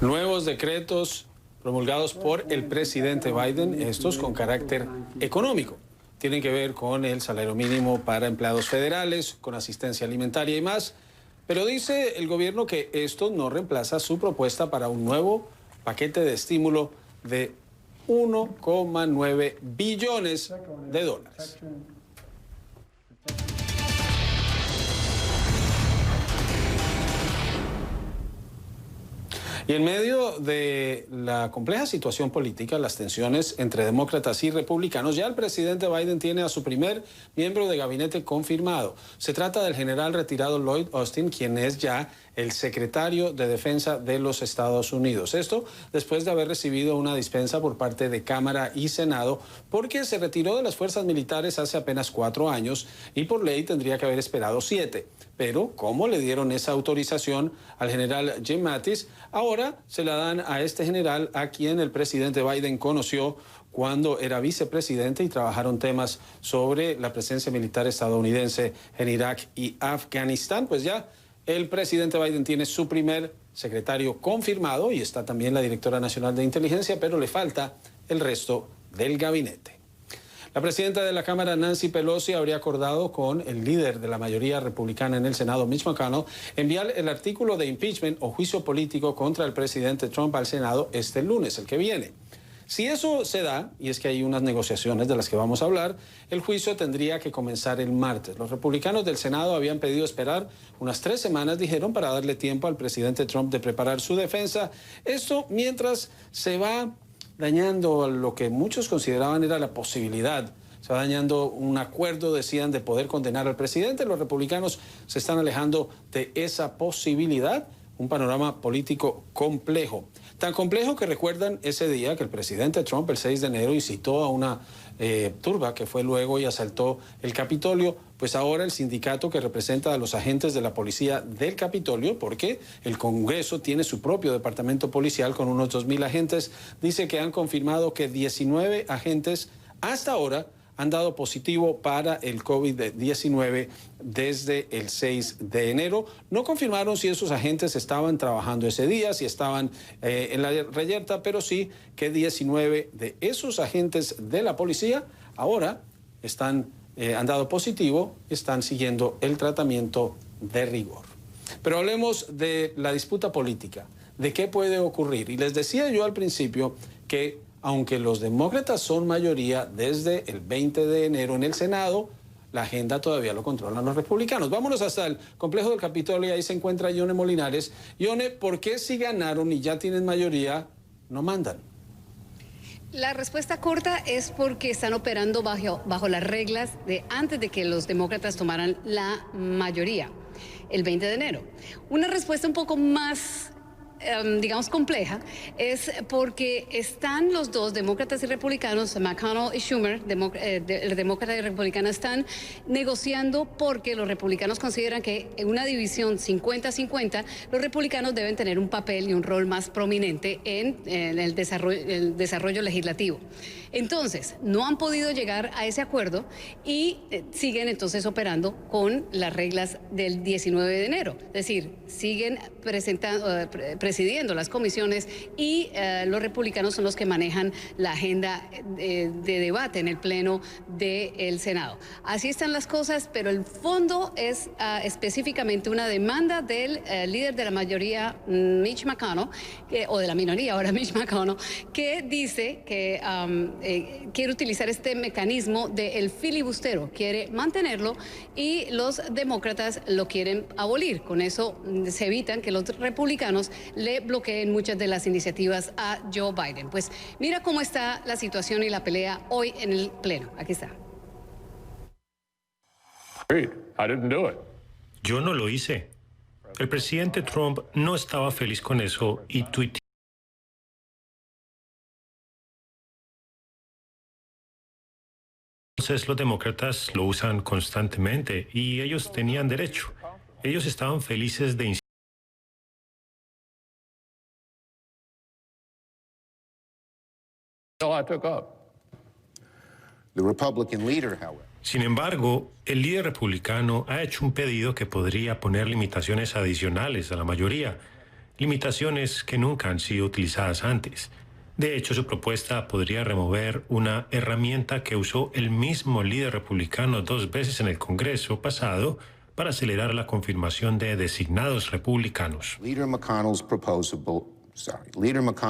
Nuevos decretos promulgados por el presidente Biden, estos con carácter económico. Tienen que ver con el salario mínimo para empleados federales, con asistencia alimentaria y más. Pero dice el gobierno que esto no reemplaza su propuesta para un nuevo paquete de estímulo de 1,9 billones de dólares. Y en medio de la compleja situación política, las tensiones entre demócratas y republicanos, ya el presidente Biden tiene a su primer miembro de gabinete confirmado. Se trata del general retirado Lloyd Austin, quien es ya el secretario de Defensa de los Estados Unidos. Esto después de haber recibido una dispensa por parte de Cámara y Senado, porque se retiró de las fuerzas militares hace apenas 4 años y por ley tendría que haber esperado 7. Pero como le dieron esa autorización al general Jim Mattis, ahora se la dan a este general a quien el presidente Biden conoció cuando era vicepresidente y trabajaron temas sobre la presencia militar estadounidense en Irak y Afganistán. Pues ya el presidente Biden tiene su primer secretario confirmado y está también la directora nacional de inteligencia, pero le falta el resto del gabinete. La presidenta de la Cámara, Nancy Pelosi, habría acordado con el líder de la mayoría republicana en el Senado, Mitch McConnell, enviar el artículo de impeachment o juicio político contra el presidente Trump al Senado este lunes, el que viene. Si eso se da, y es que hay unas negociaciones de las que vamos a hablar, el juicio tendría que comenzar el martes. Los republicanos del Senado habían pedido esperar unas 3 semanas, dijeron, para darle tiempo al presidente Trump de preparar su defensa. Esto mientras se va dañando lo que muchos consideraban era la posibilidad. Se va dañando un acuerdo, decían, de poder condenar al presidente. Los republicanos se están alejando de esa posibilidad. Un panorama político complejo. Tan complejo que recuerdan ese día que el presidente Trump, el 6 de enero, incitó a una turba que fue luego y asaltó el Capitolio. Pues ahora el sindicato que representa a los agentes de la policía del Capitolio, porque el Congreso tiene su propio departamento policial con unos 2,000 agentes, dice que han confirmado que 19 agentes hasta ahora han dado positivo para el COVID-19 desde el 6 de enero. No confirmaron si esos agentes estaban trabajando ese día, si estaban en la reyerta, pero sí que 19 de esos agentes de la policía ahora han dado positivo, están siguiendo el tratamiento de rigor. Pero hablemos de la disputa política, de qué puede ocurrir. Y les decía yo al principio que aunque los demócratas son mayoría desde el 20 de enero en el Senado, la agenda todavía lo controlan los republicanos. Vámonos hasta el complejo del Capitolio y ahí se encuentra Yone Molinares. Yone, ¿por qué si ganaron y ya tienen mayoría, no mandan? La respuesta corta es porque están operando bajo las reglas de antes de que los demócratas tomaran la mayoría, el 20 de enero. Una respuesta un poco más digamos, compleja, es porque están los dos, demócratas y republicanos, McConnell y Schumer, demócrata y republicana, están negociando porque los republicanos consideran que en una división 50-50, los republicanos deben tener un papel y un rol más prominente en el desarrollo legislativo. Entonces, no han podido llegar a ese acuerdo y siguen entonces operando con las reglas del 19 de enero. Es decir, siguen presidiendo las comisiones y los republicanos son los que manejan la agenda de debate en el Pleno del Senado. Así están las cosas, pero el fondo es específicamente una demanda del líder de la mayoría, Mitch McConnell, o de la minoría ahora, Mitch McConnell, que dice que quiere utilizar este mecanismo del filibustero, quiere mantenerlo y los demócratas lo quieren abolir. Con eso se evitan que los republicanos le bloqueen muchas de las iniciativas a Joe Biden. Pues mira cómo está la situación y la pelea hoy en el Pleno. Aquí está. Yo no lo hice. El presidente Trump no estaba feliz con eso y tuiteó. Entonces los demócratas lo usan constantemente y ellos tenían derecho. Ellos estaban felices de Sin embargo, el líder republicano ha hecho un pedido que podría poner limitaciones adicionales a la mayoría. limitaciones que nunca han sido utilizadas antes. De hecho, su propuesta podría remover una herramienta que usó el mismo líder republicano 2 veces en el Congreso pasado para acelerar la confirmación de designados republicanos. En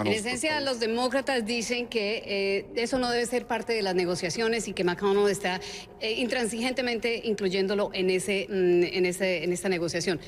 esencia, los demócratas dicen que eso no debe ser parte de las negociaciones y que McConnell está intransigentemente incluyéndolo en esta negociación.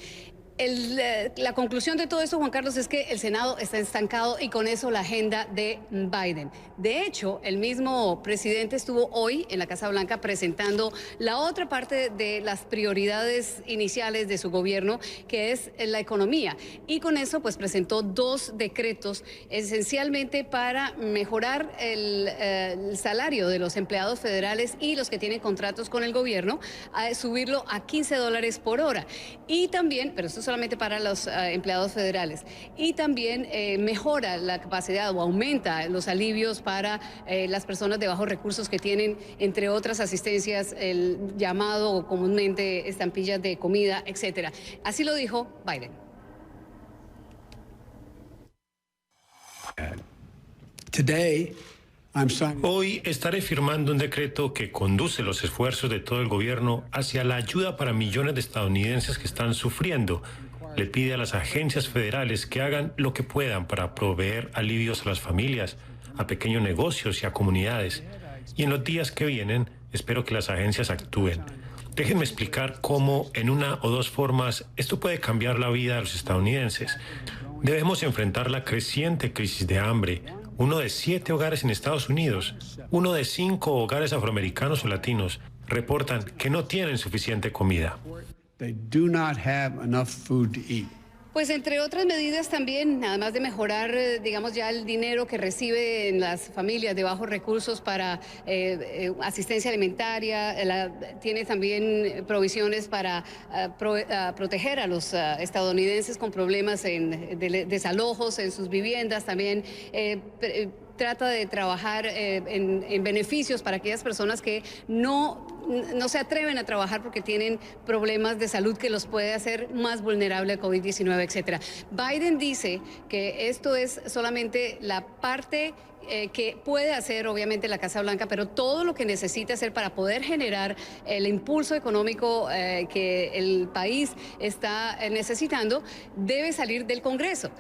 La conclusión de todo esto, Juan Carlos, es que el Senado está estancado y con eso la agenda de Biden. De hecho, el mismo presidente estuvo hoy en la Casa Blanca presentando la otra parte de las prioridades iniciales de su gobierno, que es la economía. Y con eso, pues, presentó 2 decretos esencialmente para mejorar el salario de los empleados federales y los que tienen contratos con el gobierno, a subirlo a $15 por hora. Y también, pero esto solamente para los empleados federales, y también mejora la capacidad o aumenta los alivios para las personas de bajos recursos que tienen, entre otras asistencias, el llamado comúnmente estampillas de comida, etcétera. Así lo dijo Biden. Hoy estaré firmando un decreto que conduce los esfuerzos de todo el gobierno hacia la ayuda para millones de estadounidenses que están sufriendo. Le pide a las agencias federales que hagan lo que puedan para proveer alivios a las familias, a pequeños negocios y a comunidades. Y en los días que vienen, espero que las agencias actúen. Déjenme explicar cómo, en una o 2 formas, esto puede cambiar la vida de los estadounidenses. Debemos enfrentar la creciente crisis de hambre. 1 de 7 hogares en Estados Unidos, 1 de 5 hogares afroamericanos o latinos reportan que no tienen suficiente comida. Pues entre otras medidas también, además de mejorar, digamos, ya el dinero que reciben las familias de bajos recursos para asistencia alimentaria, tiene también provisiones para proteger a los estadounidenses con problemas de desalojos en sus viviendas, también trata de trabajar en beneficios para aquellas personas que no se atreven a trabajar porque tienen problemas de salud que los puede hacer más vulnerables a COVID-19, etcétera. Biden dice que esto es solamente la parte que puede hacer obviamente la Casa Blanca, pero todo lo que necesita hacer para poder generar el impulso económico que el país está necesitando debe salir del Congreso.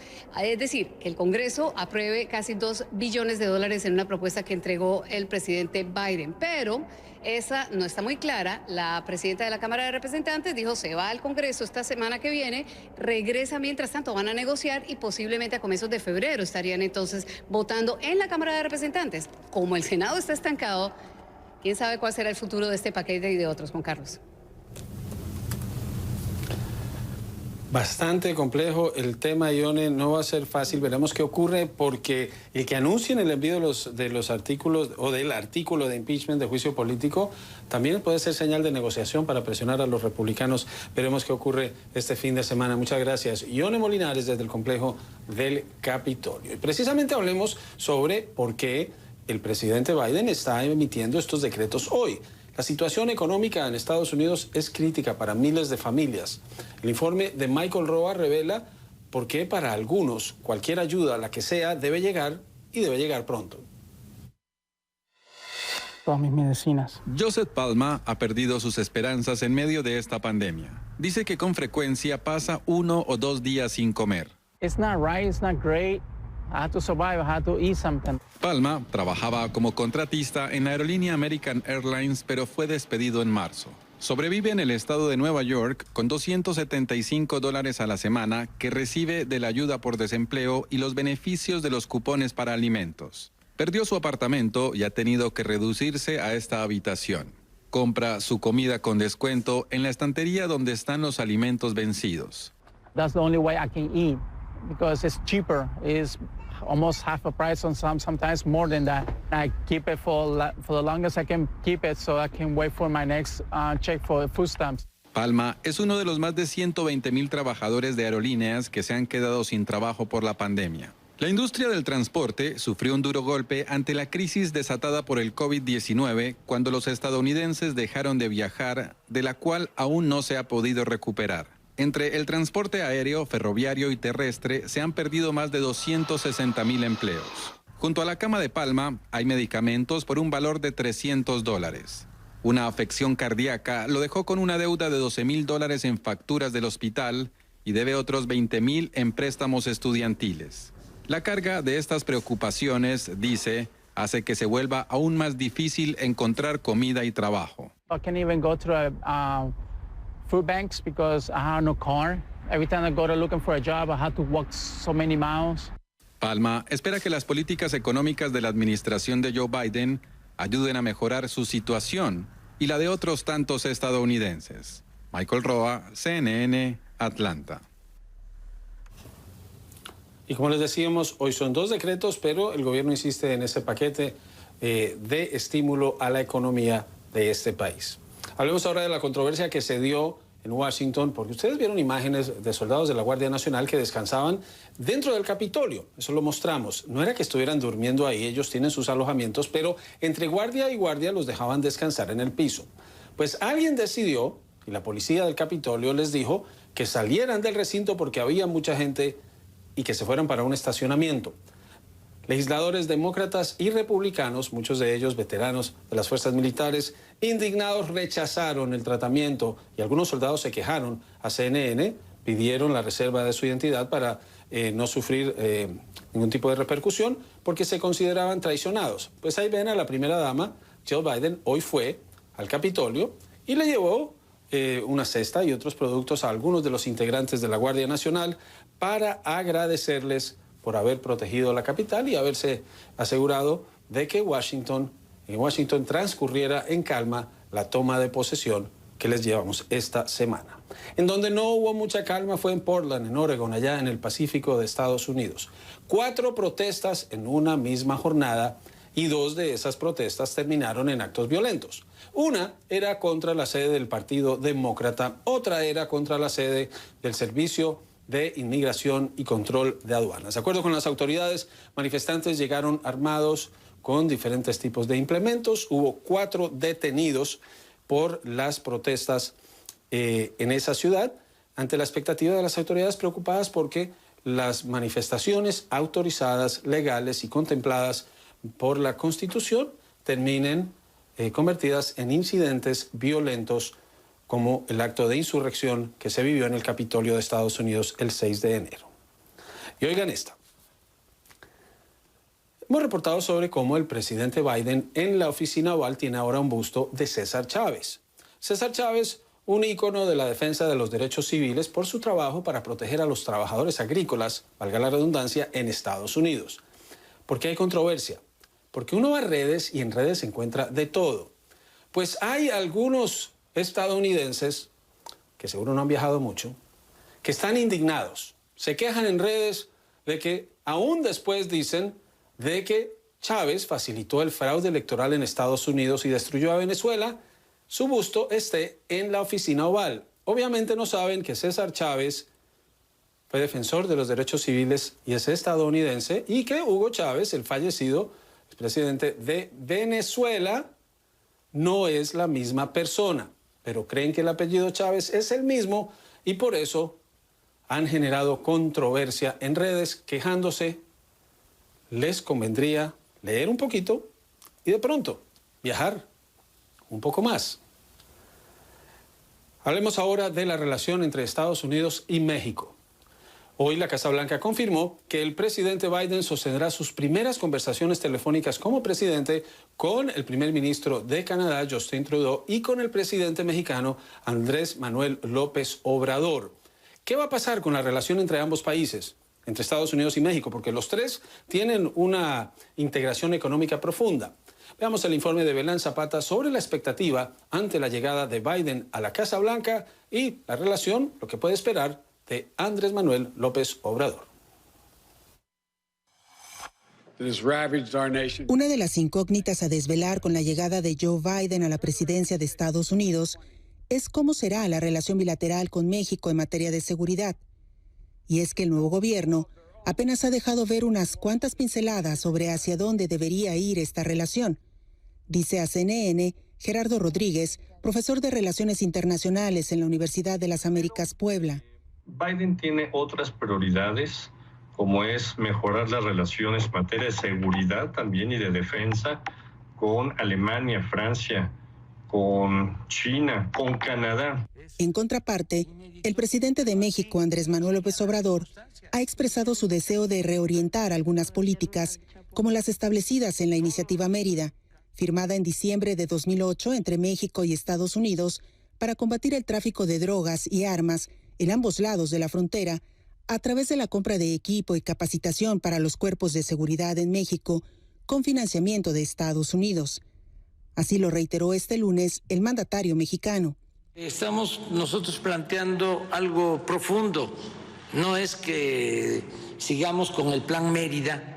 Es decir, que el Congreso apruebe casi $2 billones en una propuesta que entregó el presidente Biden, pero esa no está muy clara. La presidenta de la Cámara de Representantes dijo se va al Congreso esta semana que viene, regresa mientras tanto, van a negociar y posiblemente a comienzos de febrero estarían entonces votando en la Cámara de Representantes. Como el Senado está estancado, quién sabe cuál será el futuro de este paquete y de otros, Juan Carlos. Bastante complejo el tema, Ione, no va a ser fácil, veremos qué ocurre, porque el que anuncien el envío de los artículos o del artículo de impeachment de juicio político también puede ser señal de negociación para presionar a los republicanos. Veremos qué ocurre este fin de semana. Muchas gracias, Ione Molinares, desde el complejo del Capitolio. Y precisamente hablemos sobre por qué el presidente Biden está emitiendo estos decretos hoy. La situación económica en Estados Unidos es crítica para miles de familias. El informe de Michael Roa revela por qué para algunos cualquier ayuda, la que sea, debe llegar y debe llegar pronto. Todas mis medicinas. Joseph Palma ha perdido sus esperanzas en medio de esta pandemia. Dice que con frecuencia pasa 1 o 2 días sin comer. It's not right, it's not great. I had to survive, I had to eat something. Palma trabajaba como contratista en la aerolínea American Airlines, pero fue despedido en marzo. Sobrevive en el estado de Nueva York con $275 a la semana que recibe de la ayuda por desempleo y los beneficios de los cupones para alimentos. Perdió su apartamento y ha tenido que reducirse a esta habitación. Compra su comida con descuento en la estantería donde están los alimentos vencidos. That's the only way I can eat because it's cheaper. It's almost half a price on sometimes more than that. I keep it for the longest I can keep it so I can wait for my next check for food stamps. Palma es uno de los más de 120,000 trabajadores de aerolíneas que se han quedado sin trabajo por la pandemia. La industria del transporte sufrió un duro golpe ante la crisis desatada por el COVID-19 cuando los estadounidenses dejaron de viajar, de la cual aún no se ha podido recuperar. Entre el transporte aéreo, ferroviario y terrestre se han perdido más de 260,000 empleos. Junto a la cama de Palma hay medicamentos por un valor de $300. Una afección cardíaca lo dejó con una deuda de $12,000 en facturas del hospital y debe otros $20,000 en préstamos estudiantiles. La carga de estas preocupaciones, dice, hace que se vuelva aún más difícil encontrar comida y trabajo. I can't even go to food banks because I have no car. Every time I go to looking for a job, I have to walk so many miles. Palma espera que las políticas económicas de la administración de Joe Biden ayuden a mejorar su situación y la de otros tantos estadounidenses. Michael Roa, CNN, Atlanta. Y como les decíamos, hoy son 2 decretos, pero el gobierno insiste en ese paquete de estímulo a la economía de este país. Hablemos ahora de la controversia que se dio en Washington, porque ustedes vieron imágenes de soldados de la Guardia Nacional que descansaban dentro del Capitolio. Eso lo mostramos. No era que estuvieran durmiendo ahí, ellos tienen sus alojamientos, pero entre guardia y guardia los dejaban descansar en el piso. Pues alguien decidió, y la policía del Capitolio les dijo, que salieran del recinto porque había mucha gente y que se fueran para un estacionamiento. Legisladores demócratas y republicanos, muchos de ellos veteranos de las fuerzas militares, indignados rechazaron el tratamiento y algunos soldados se quejaron a CNN, pidieron la reserva de su identidad para no sufrir ningún tipo de repercusión porque se consideraban traicionados. Pues ahí ven a la primera dama, Jill Biden, hoy fue al Capitolio y le llevó una cesta y otros productos a algunos de los integrantes de la Guardia Nacional para agradecerles por haber protegido la capital y haberse asegurado de que en Washington transcurriera en calma la toma de posesión que les llevamos esta semana. En donde no hubo mucha calma fue en Portland, en Oregon, allá en el Pacífico de Estados Unidos. 4 protestas en una misma jornada y 2 de esas protestas terminaron en actos violentos. Una era contra la sede del Partido Demócrata, otra era contra la sede del Servicio de Inmigración y Control de Aduanas. De acuerdo con las autoridades, manifestantes llegaron armados con diferentes tipos de implementos. Hubo 4 detenidos por las protestas en esa ciudad, ante la expectativa de las autoridades preocupadas porque las manifestaciones autorizadas, legales y contempladas por la Constitución terminen convertidas en incidentes violentos como el acto de insurrección que se vivió en el Capitolio de Estados Unidos el 6 de enero. Y oigan esta. Hemos reportado sobre cómo el presidente Biden en la oficina oval tiene ahora un busto de César Chávez. César Chávez, un ícono de la defensa de los derechos civiles por su trabajo para proteger a los trabajadores agrícolas, valga la redundancia, en Estados Unidos. ¿Por qué hay controversia? Porque uno va a redes y en redes se encuentra de todo. Pues hay algunos estadounidenses, que seguro no han viajado mucho, que están indignados. Se quejan en redes de que, aún después dicen, de que Chávez facilitó el fraude electoral en Estados Unidos y destruyó a Venezuela, su busto esté en la oficina oval. Obviamente no saben que César Chávez fue defensor de los derechos civiles y es estadounidense, y que Hugo Chávez, el fallecido presidente de Venezuela, no es la misma persona, pero creen que el apellido Chávez es el mismo y por eso han generado controversia en redes quejándose. Les convendría leer un poquito y de pronto viajar un poco más. Hablemos ahora de la relación entre Estados Unidos y México. Hoy la Casa Blanca confirmó que el presidente Biden sostendrá sus primeras conversaciones telefónicas como presidente con el primer ministro de Canadá, Justin Trudeau, y con el presidente mexicano, Andrés Manuel López Obrador. ¿Qué va a pasar con la relación entre ambos países, entre Estados Unidos y México? Porque los tres tienen una integración económica profunda. Veamos el informe de Belén Zapata sobre la expectativa ante la llegada de Biden a la Casa Blanca y la relación, lo que puede esperar, de Andrés Manuel López Obrador. Una de las incógnitas a desvelar con la llegada de Joe Biden a la presidencia de Estados Unidos es cómo será la relación bilateral con México en materia de seguridad. Y es que el nuevo gobierno apenas ha dejado ver unas cuantas pinceladas sobre hacia dónde debería ir esta relación. Dice a CNN Gerardo Rodríguez, profesor de Relaciones Internacionales en la Universidad de las Américas Puebla. Biden tiene otras prioridades, como es mejorar las relaciones en materia de seguridad también y de defensa con Alemania, Francia, con China, con Canadá. En contraparte, el presidente de México, Andrés Manuel López Obrador, ha expresado su deseo de reorientar algunas políticas, como las establecidas en la Iniciativa Mérida, firmada en diciembre de 2008 entre México y Estados Unidos para combatir el tráfico de drogas y armas en ambos lados de la frontera, a través de la compra de equipo y capacitación para los cuerpos de seguridad en México, con financiamiento de Estados Unidos. Así lo reiteró este lunes el mandatario mexicano. Estamos nosotros planteando algo profundo. No es que sigamos con el plan Mérida,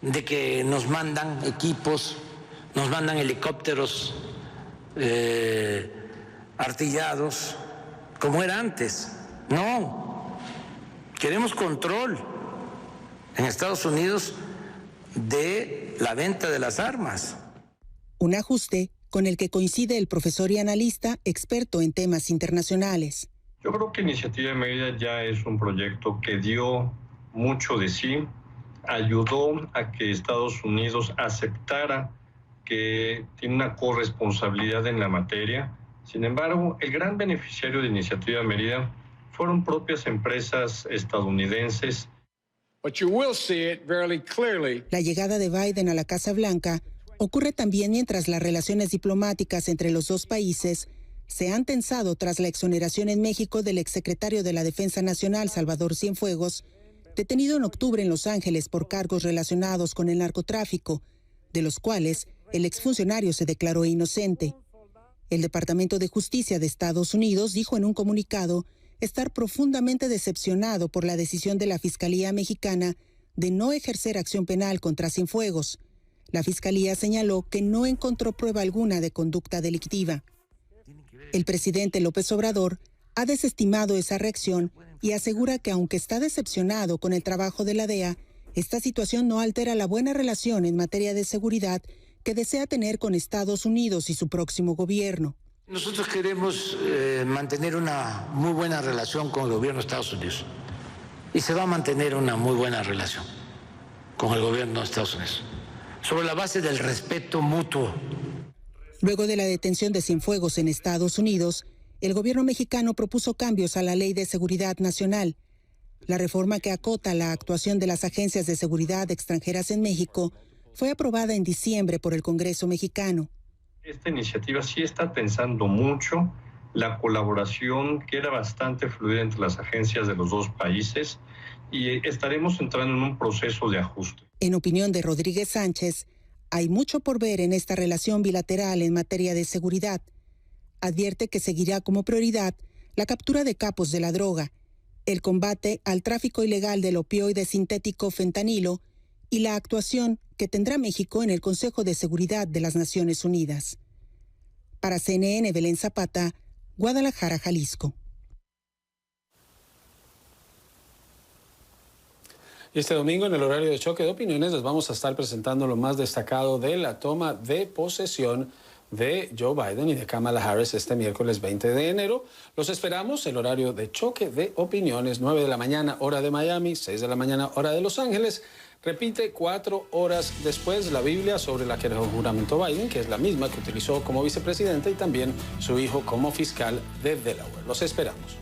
de que nos mandan equipos, nos mandan helicópteros artillados, como era antes. No, queremos control en Estados Unidos de la venta de las armas. Un ajuste con el que coincide el profesor y analista experto en temas internacionales. Yo creo que Iniciativa Mérida ya es un proyecto que dio mucho de sí, ayudó a que Estados Unidos aceptara que tiene una corresponsabilidad en la materia. Sin embargo, el gran beneficiario de Iniciativa Mérida fueron propias empresas estadounidenses. La llegada de Biden a la Casa Blanca ocurre también mientras las relaciones diplomáticas entre los dos países se han tensado tras la exoneración en México del exsecretario de la Defensa Nacional, Salvador Cienfuegos, detenido en octubre en Los Ángeles por cargos relacionados con el narcotráfico, de los cuales el exfuncionario se declaró inocente. El Departamento de Justicia de Estados Unidos dijo en un comunicado estar profundamente decepcionado por la decisión de la Fiscalía Mexicana de no ejercer acción penal contra Cienfuegos. La Fiscalía señaló que no encontró prueba alguna de conducta delictiva. El presidente López Obrador ha desestimado esa reacción y asegura que aunque está decepcionado con el trabajo de la DEA, esta situación no altera la buena relación en materia de seguridad que desea tener con Estados Unidos y su próximo gobierno. Nosotros queremos mantener una muy buena relación con el gobierno de Estados Unidos y se va a mantener una muy buena relación con el gobierno de Estados Unidos, sobre la base del respeto mutuo. Luego de la detención de Cienfuegos en Estados Unidos, el gobierno mexicano propuso cambios a la Ley de Seguridad Nacional. La reforma que acota la actuación de las agencias de seguridad extranjeras en México fue aprobada en diciembre por el Congreso mexicano. Esta iniciativa sí está tensando mucho la colaboración que era bastante fluida entre las agencias de los dos países y estaremos entrando en un proceso de ajuste. En opinión de Rodríguez Sánchez, hay mucho por ver en esta relación bilateral en materia de seguridad. Advierte que seguirá como prioridad la captura de capos de la droga, el combate al tráfico ilegal del opioide sintético fentanilo y la actuación que tendrá México en el Consejo de Seguridad de las Naciones Unidas. Para CNN, Belén Zapata, Guadalajara, Jalisco. Este domingo, en el horario de Choque de Opiniones, les vamos a estar presentando lo más destacado de la toma de posesión de Joe Biden y de Kamala Harris este miércoles 20 de enero. Los esperamos, el horario de Choque de Opiniones, 9 de la mañana, hora de Miami, 6 de la mañana, hora de Los Ángeles. Repite 4 horas después la Biblia sobre la que juramentó Biden, que es la misma que utilizó como vicepresidente y también su hijo como fiscal de Delaware. Los esperamos.